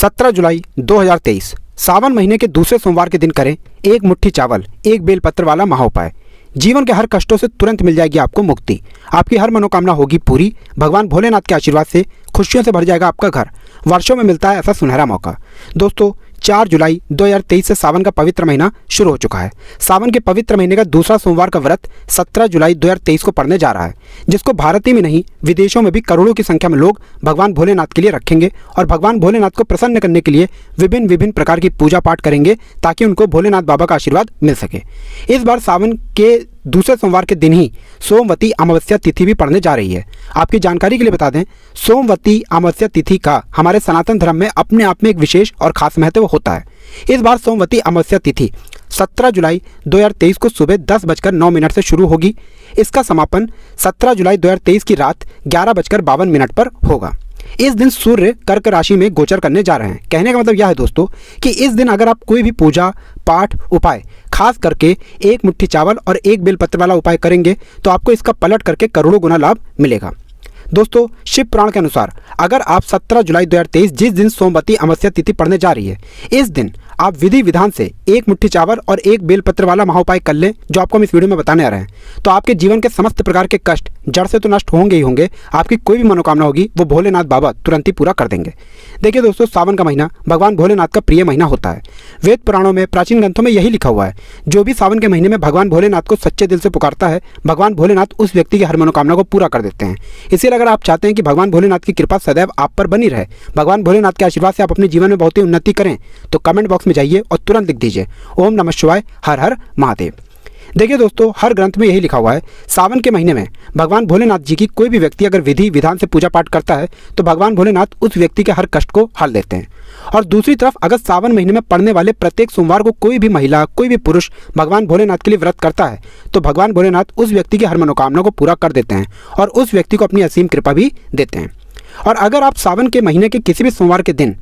17 जुलाई 2023 सावन महीने के दूसरे सोमवार के दिन करें एक मुट्ठी चावल एक बेलपत्र वाला महाउपाय। जीवन के हर कष्टों से तुरंत मिल जाएगी आपको मुक्ति। आपकी हर मनोकामना होगी पूरी। भगवान भोलेनाथ के आशीर्वाद से खुशियों से भर जाएगा आपका घर। वर्षों में मिलता है ऐसा सुनहरा मौका। दोस्तों 4 जुलाई 2023 से सावन का पवित्र महीना शुरू हो चुका है। सावन के पवित्र महीने का दूसरा सोमवार का व्रत 17 जुलाई 2023 को पड़ने जा रहा है, जिसको भारत ही में नहीं विदेशों में भी करोड़ों की संख्या में लोग भगवान भोलेनाथ के लिए रखेंगे और भगवान भोलेनाथ को प्रसन्न करने के लिए विभिन्न प्रकार की पूजा पाठ करेंगे ताकि उनको भोलेनाथ बाबा का आशीर्वाद मिल सके। इस बार सावन के दूसरे सोमवार के दिन ही सोमवती अमावस्या तिथि भी पड़ने जा रही है। आपकी जानकारी के लिए बता दें, सोमवती अमावस्या तिथि का हमारे सनातन धर्म में अपने आप में एक विशेष और खास महत्व होता है। इस बार सोमवती अमावस्या तिथि 17 जुलाई 2023 को सुबह 10:09 से शुरू होगी। इसका समापन 17 जुलाई 2023 की रात 11:52 पर होगा। इस दिन सूर्य कर्क राशि में गोचर करने जा रहे हैं। कहने का मतलब यह है दोस्तों कि इस दिन अगर आप कोई भी पूजा पाठ उपाय खास करके एक मुट्ठी चावल और एक बेलपत्र वाला उपाय करेंगे तो आपको इसका पलट करके करोड़ों गुना लाभ मिलेगा। दोस्तों शिव पुराण के अनुसार अगर आप 17 जुलाई 2023 जिस दिन सोमवती अमावस्या तिथि पड़ने जा रही है, इस दिन आप विधि विधान से एक मुट्ठी चावल और एक बेलपत्र वाला महाउपाय कर लें, जो आपको हम इस वीडियो में बताने आ रहे हैं, तो आपके जीवन के समस्त प्रकार के कष्ट जड़ से तो नष्ट होंगे ही होंगे। आपकी कोई भी मनोकामना होगी वो भोलेनाथ बाबा तुरंत ही पूरा कर देंगे। देखिए दोस्तों, सावन का महीना भगवान भोलेनाथ का प्रिय महीना होता है। वेद पुराणों में प्राचीन ग्रंथों में यही लिखा हुआ है, जो भी सावन के महीने में भगवान भोलेनाथ को सच्चे दिल से पुकारता है, भगवान भोलेनाथ उस व्यक्ति की हर मनोकामना को पूरा कर देते हैं। इसीलिए अगर आप चाहते हैं कि भगवान भोलेनाथ की कृपा सदैव आप पर बनी रहे, भगवान भोलेनाथ के आशीर्वाद से आप अपने जीवन में बहुत ही उन्नति करें, तो कमेंट बॉक्स में जाइए और तुरंत लिख दीजिए ओम नमः शिवाय, हर हर महादेव। देखिए दोस्तों, हर ग्रंथ में यही लिखा हुआ है, सावन के महीने में भगवान भोलेनाथ जी की कोई भी व्यक्ति अगर विधि विधान से पूजा पाठ करता है तो भगवान भोलेनाथ उस व्यक्ति के हर कष्ट को हल देते हैं। और दूसरी तरफ अगर सावन महीने में पड़ने वाले प्रत्येक सोमवार को कोई भी महिला कोई भी पुरुष भगवान भोलेनाथ के लिए व्रत करता है तो भगवान भोलेनाथ उस व्यक्ति की हर मनोकामना को पूरा कर देते हैं और उस व्यक्ति को अपनी असीम कृपा भी देते हैं। और अगर आप सावन के महीने के किसी भी सोमवार के दिन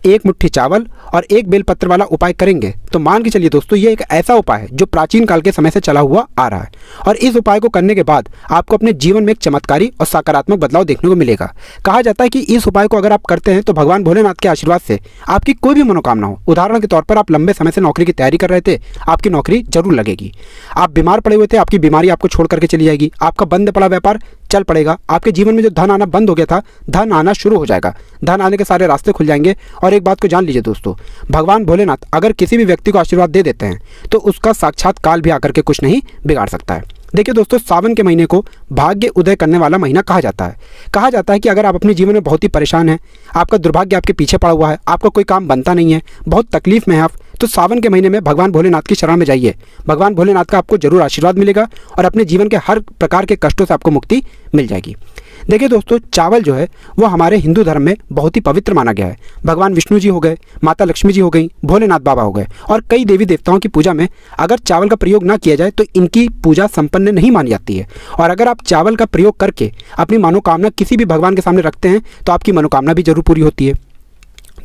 एक मुट्ठी चावल और एक बेलपत्र वाला उपाय करेंगे तो मान के चलिए दोस्तों, ये एक ऐसा उपाय है जो प्राचीन काल के समय से चला हुआ आ रहा है और इस उपाय को करने के बाद आपको अपने जीवन में एक चमत्कारी और सकारात्मक बदलाव देखने को मिलेगा। कहा जाता है कि इस उपाय को अगर आप करते हैं तो भगवान भोलेनाथ के आशीर्वाद से आपकी कोई भी मनोकामना हो, उदाहरण के तौर पर आप लंबे समय से नौकरी की तैयारी कर रहे थे, आपकी नौकरी जरूर लगेगी। आप बीमार पड़े हुए थे, आपकी बीमारी आपको छोड़ करके चली जाएगी। आपका बंद पड़ा व्यापार चल पड़ेगा। आपके जीवन में जो धन आना बंद हो गया था, धन आना शुरू हो जाएगा। धन आने के सारे रास्ते खुल जाएंगे। और एक बात को जान लीजिए दोस्तों, भगवान भोलेनाथ अगर किसी भी व्यक्ति को आशीर्वाद दे देते हैं तो उसका साक्षात काल भी आकर के कुछ नहीं बिगाड़ सकता है। देखिए दोस्तों, सावन के महीने को भाग्य उदय करने वाला महीना कहा जाता है। कहा जाता है कि अगर आप अपने जीवन में बहुत ही परेशान हैं, आपका दुर्भाग्य आपके पीछे पड़ा हुआ है, आपका कोई काम बनता नहीं है, बहुत तकलीफ में है आप, तो सावन के महीने में भगवान भोलेनाथ की शरण में जाइए। भगवान भोलेनाथ का आपको जरूर आशीर्वाद मिलेगा और अपने जीवन के हर प्रकार के कष्टों से आपको मुक्ति मिल जाएगी। देखिए दोस्तों, चावल जो है वो हमारे हिंदू धर्म में बहुत ही पवित्र माना गया है। भगवान विष्णु जी हो गए, माता लक्ष्मी जी हो गई, भोलेनाथ बाबा हो गए और कई देवी देवताओं की पूजा में अगर चावल का प्रयोग ना किया जाए तो इनकी पूजा संपन्न नहीं मानी जाती है। और अगर आप चावल का प्रयोग करके अपनी मनोकामना किसी भी भगवान के सामने रखते हैं तो आपकी मनोकामना भी जरूर पूरी होती है।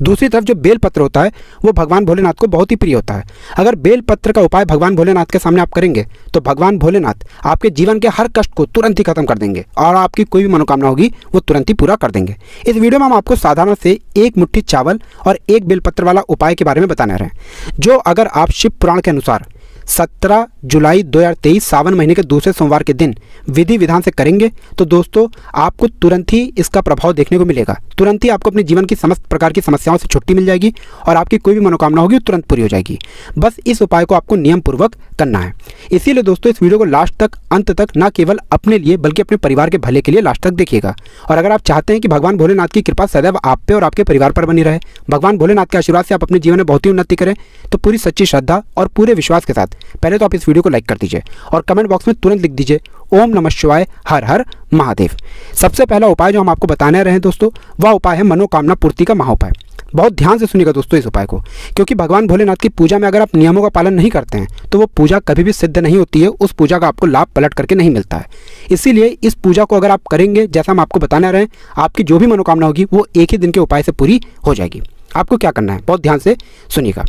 दूसरी तरफ जो बेलपत्र होता है वो भगवान भोलेनाथ को बहुत ही प्रिय होता है। अगर बेलपत्र का उपाय भगवान भोलेनाथ के सामने आप करेंगे तो भगवान भोलेनाथ आपके जीवन के हर कष्ट को तुरंत ही खत्म कर देंगे और आपकी कोई भी मनोकामना होगी वो तुरंत ही पूरा कर देंगे। इस वीडियो में हम आपको साधारण से एक मुट्ठी चावल और एक बेलपत्र वाला उपाय के बारे में बताने रहे हैं, जो अगर आप शिव पुराण के अनुसार 17 जुलाई 2023 सावन महीने के दूसरे सोमवार के दिन विधि विधान से करेंगे तो दोस्तों आपको तुरंत ही इसका प्रभाव देखने को मिलेगा। तुरंत ही आपको अपने जीवन की समस्त प्रकार की समस्याओं से छुट्टी मिल जाएगी और आपकी कोई भी मनोकामना होगी तुरंत पूरी हो जाएगी। बस इस उपाय को आपको नियम पूर्वक करना है। इसीलिए दोस्तों इस वीडियो को लास्ट तक, अंत तक, ना केवल अपने लिए बल्कि अपने परिवार के भले के लिए लास्ट तक देखिएगा। और अगर आप चाहते हैं कि भगवान भोलेनाथ की कृपा सदैव आप पे और आपके परिवार पर बनी रहे, भगवान भोलेनाथ के आशीर्वाद से आप अपने जीवन में बहुत ही उन्नति करें, तो पूरी सच्ची श्रद्धा और पूरे विश्वास के साथ पहले तो आप इस वीडियो को लाइक कर दीजिए और कमेंट बॉक्स में तुरंत लिख दीजिए ओम नमः शिवाय, हर हर महादेव। सबसे पहला उपाय जो हम आपको बताने रहे हैं दोस्तों, वह उपाय है मनोकामना पूर्ति का महाउपाय। बहुत ध्यान से सुनिएगा दोस्तों इस उपाय को, क्योंकि भगवान भोलेनाथ की पूजा में अगर आप नियमों का पालन नहीं करते हैं तो वो पूजा कभी भी सिद्ध नहीं होती है। उस पूजा का आपको लाभ पलट करके नहीं मिलता है। इसीलिए इस पूजा को अगर आप करेंगे, जैसा हम आपको बताने रहे हैं, आपकी जो भी मनोकामना होगी वो एक ही दिन के उपाय से पूरी हो जाएगी। आपको क्या करना है, बहुत ध्यान से सुनिएगा।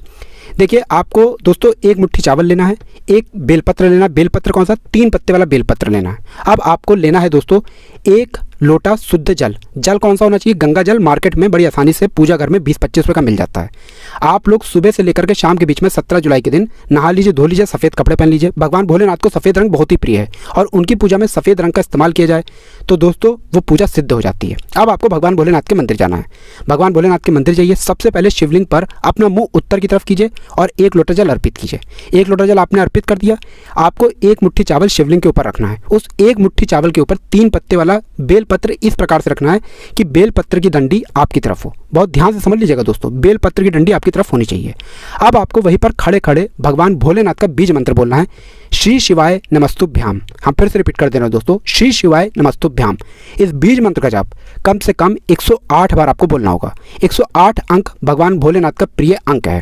देखिए, आपको दोस्तों एक मुट्ठी चावल लेना है, एक बेलपत्र लेना है। बेलपत्र कौन सा? 3 पत्ते वाला बेलपत्र लेना है। अब आपको लेना है दोस्तों एक लोटा शुद्ध जल। जल कौन सा होना चाहिए? गंगा जल मार्केट में बड़ी आसानी से पूजा घर में 20-25 रुपये का मिल जाता है। आप लोग सुबह से लेकर के शाम के बीच में 17 जुलाई के दिन नहा लीजिए, धो लीजिए, सफ़ेद कपड़े पहन लीजिए। भगवान भोलेनाथ को सफ़ेद रंग बहुत ही प्रिय है और उनकी पूजा में सफ़ेद रंग का इस्तेमाल किया जाए तो दोस्तों वो पूजा सिद्ध हो जाती है। अब आपको भगवान भोलेनाथ के मंदिर जाना है। भगवान भोलेनाथ के मंदिर जाइए, सबसे पहले शिवलिंग पर अपना मुंह उत्तर की तरफ कीजिए और 1 लोटा जल अर्पित कीजिए। 1 लोटा जल आपने अर्पित कर दिया, आपको 1 मुट्ठी चावल शिवलिंग के ऊपर रखना है। उस 1 मुट्ठी चावल के ऊपर 3 पत्ते वाला बेलपत्र इस प्रकार से रखना है कि बेलपत्र की डंडी आपकी तरफ हो। बहुत ध्यान से समझ लीजिएगा दोस्तों, बेलपत्र की डंडी आपकी तरफ होनी चाहिए। अब आपको वहीं पर खड़े खड़े भगवान भोलेनाथ का बीज मंत्र बोलना है, श्री शिवाय नमस्तुभ्याम। हम फिर से रिपीट कर दे रहे हैं दोस्तों, श्री शिवाय नमस्तुभ्याम। इस बीज मंत्र का जाप कम से कम 108 बार आपको बोलना होगा। 108 अंक भगवान भोलेनाथ का प्रिय अंक है।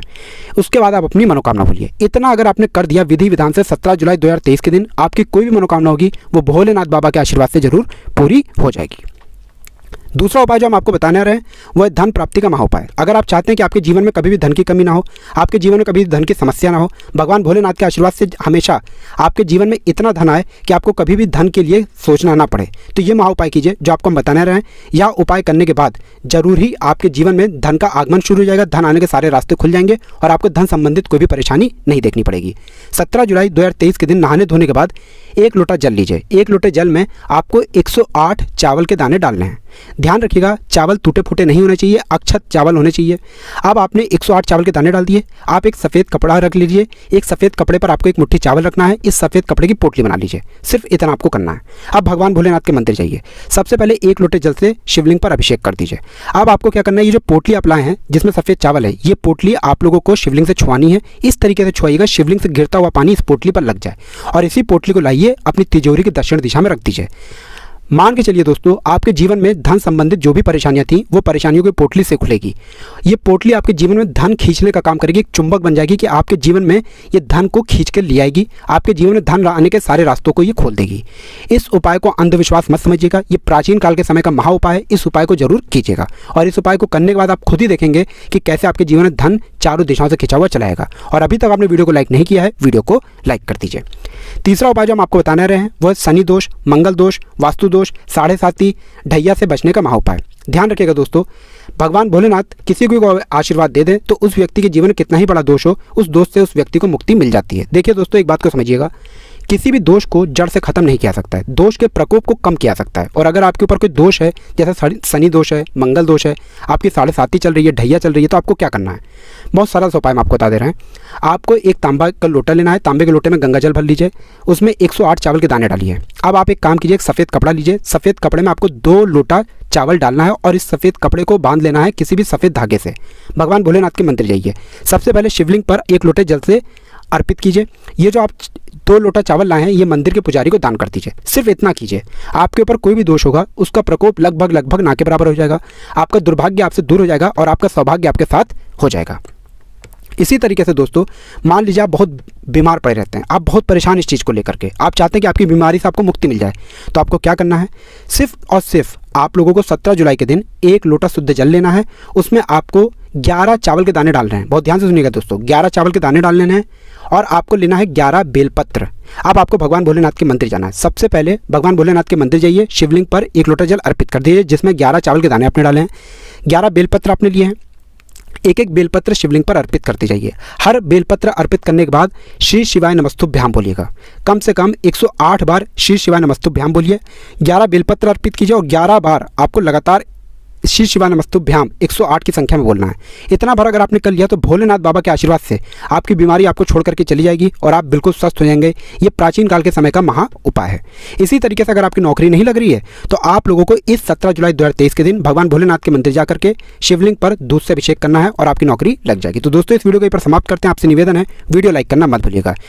उसके बाद आप अपनी मनोकामना बोलिए। इतना अगर आपने कर दिया विधि विधान से, 17 जुलाई 2023 के दिन आपकी कोई भी मनोकामना होगी वो भोलेनाथ बाबा के आशीर्वाद से जरूर पूरी हो जाएगी। दूसरा उपाय जो हम आपको बताने आ रहे हैं वह है धन प्राप्ति का महाउपाय। अगर आप चाहते हैं कि आपके जीवन में कभी भी धन की कमी ना हो, आपके जीवन में कभी धन की समस्या ना हो, भगवान भोलेनाथ के आशीर्वाद से हमेशा आपके जीवन में इतना धन आए कि आपको कभी भी धन के लिए सोचना ना पड़े, तो ये महाउपाय कीजिए जो आपको हम बताने आ रहे हैं। यह उपाय करने के बाद जरूर ही आपके जीवन में धन का आगमन शुरू हो जाएगा, धन आने के सारे रास्ते खुल जाएंगे और आपको धन संबंधित कोई भी परेशानी नहीं देखनी पड़ेगी। 17 जुलाई 2023 के दिन नहाने धोने के बाद 1 लोटा जल लीजिए। 1 लोटे जल में आपको 108 चावल के दाने डालने हैं। ध्यान रखिएगा, चावल टूटे फूटे नहीं होने चाहिए, अक्षत चावल होने चाहिए। अब आपने 108 चावल के दाने डाल दिए। आप एक सफ़ेद कपड़ा रख लीजिए। एक सफ़ेद कपड़े पर आपको 1 मुट्ठी चावल रखना है। इस सफ़ेद कपड़े की पोटली बना लीजिए। सिर्फ इतना आपको करना है। अब भगवान भोलेनाथ के मंदिर जाइए। सबसे पहले 1 लोटे जल से शिवलिंग पर अभिषेक कर दीजिए। अब आपको क्या करना है, ये जो पोटली आप लाए हैं जिसमें सफ़ेद चावल है, ये पोटली आप लोगों को शिवलिंग से छुआनी है। इस तरीके से छुआइएगा शिवलिंग से गिरता हुआ पानी इस पोटली पर लग जाए और इसी पोटली को लाइए अपनी तिजोरी की दक्षिण दिशा में रख दीजिए। मान के चलिए दोस्तों, आपके जीवन में धन संबंधित जो भी परेशानियां थी वो परेशानियों की पोटली से खुलेगी। ये पोटली आपके जीवन में धन खींचने का काम करेगी, एक चुंबक बन जाएगी कि आपके जीवन में ये धन को खींच के ले आएगी। आपके जीवन में धन आने के सारे रास्तों को ये खोल देगी। इस उपाय को अंधविश्वास मत समझिएगा, ये प्राचीन काल के समय का महा उपाय है। इस उपाय को जरूर कीजिएगा और इस उपाय को करने के बाद आप खुद ही देखेंगे कि कैसे आपके जीवन में धन चारों दिशाओं से खिंचा हुआ चलाएगा। और अभी तक आपने वीडियो को लाइक नहीं किया है, वीडियो को लाइक कर दीजिए। तीसरा उपाय जो हम आपको बताने रहे हैं वह शनि दोष, मंगल दोष, वास्तु दोष, 7.5 ढैया से बचने का महाउपाय। ध्यान रखिएगा दोस्तों, भगवान भोलेनाथ किसी को आशीर्वाद दे दें तो उस व्यक्ति के जीवन में कितना ही बड़ा दोष हो, उस दोष से उस व्यक्ति को मुक्ति मिल जाती है। देखिए दोस्तों, एक बात को समझिएगा, किसी भी दोष को जड़ से खत्म नहीं किया सकता है, दोष के प्रकोप को कम किया सकता है। और अगर आपके ऊपर कोई दोष है, जैसे शनि दोष है, मंगल दोष है, आपकी 7.5 चल रही है, ढैया चल रही है, तो आपको क्या करना है? बहुत सरल सा उपाय हम आपको बता दे रहे हैं। आपको एक तांबा का लोटा लेना है। तांबे के लोटे में गंगा जल भर लीजिए, उसमें 108 चावल के दाने डालिए। अब आप एक काम कीजिए, एक सफ़ेद कपड़ा लीजिए। सफ़ेद कपड़े में आपको 2 लोटा चावल डालना है और इस सफ़ेद कपड़े को बांध लेना है किसी भी सफ़ेद धागे से। भगवान भोलेनाथ के मंदिर जाइए। सबसे पहले शिवलिंग पर 1 लोटे जल से अर्पित कीजिए। ये जो आप 2 लोटा चावल लाए हैं ये मंदिर के पुजारी को दान कर दीजिए। सिर्फ इतना कीजिए। आपके ऊपर कोई भी दोष होगा उसका प्रकोप लगभग ना के बराबर हो जाएगा। आपका दुर्भाग्य आपसे दूर हो जाएगा और आपका सौभाग्य आपके साथ हो जाएगा। इसी तरीके से दोस्तों, मान लीजिए आप बहुत बीमार पड़े रहते हैं, आप बहुत परेशान इस चीज़ को लेकर के, आप चाहते हैं कि आपकी बीमारी से आपको मुक्ति मिल जाए, तो आपको क्या करना है? सिर्फ और सिर्फ आप लोगों को 17 जुलाई के दिन 1 लोटा शुद्ध जल लेना है। उसमें आपको 11 चावल के दाने डाल रहे हैं। बहुत ध्यान से सुनिएगा दोस्तों, 11 चावल के दाने डाल लेने हैं और आपको लेना है 11 बेलपत्र। अब आपको भगवान भोलेनाथ के मंदिर जाना है। सबसे पहले भगवान भोलेनाथ के मंदिर जाइए, शिवलिंग पर 1 लोटा जल अर्पित कर दीजिए जिसमें 11 चावल के दाने आपने डाले हैं। 11 बेलपत्र आपने लिए हैं। एक बेलपत्र शिवलिंग पर अर्पित करते जाइए। हर बेलपत्र अर्पित करने के बाद श्री शिवाय नमस्तुभ्याम बोलिएगा। कम से कम 108 बार श्री शिवाय नमस्तुभ्याम बोलिए। 11 बेलपत्र अर्पित कीजिए और 11 बार आपको लगातार श्री शिवाय नमस्तुभ्याम 108 की संख्या में बोलना है। इतना बार अगर आपने कर लिया तो भोलेनाथ बाबा के आशीर्वाद से आपकी बीमारी आपको छोड़ करके चली जाएगी और आप बिल्कुल स्वस्थ हो जाएंगे। ये प्राचीन काल के समय का महा उपाय है। इसी तरीके से अगर आपकी नौकरी नहीं लग रही है तो आप लोगों को इस 17 जुलाई 2023 के दिन भगवान भोलेनाथ के मंदिर जाकर के शिवलिंग पर दूध से अभिषेक करना है और आपकी नौकरी लग जाएगी। तो दोस्तों, इस वीडियो को यहीं पर समाप्त करते हैं। आपसे निवेदन है वीडियो लाइक करना मत भूलिएगा।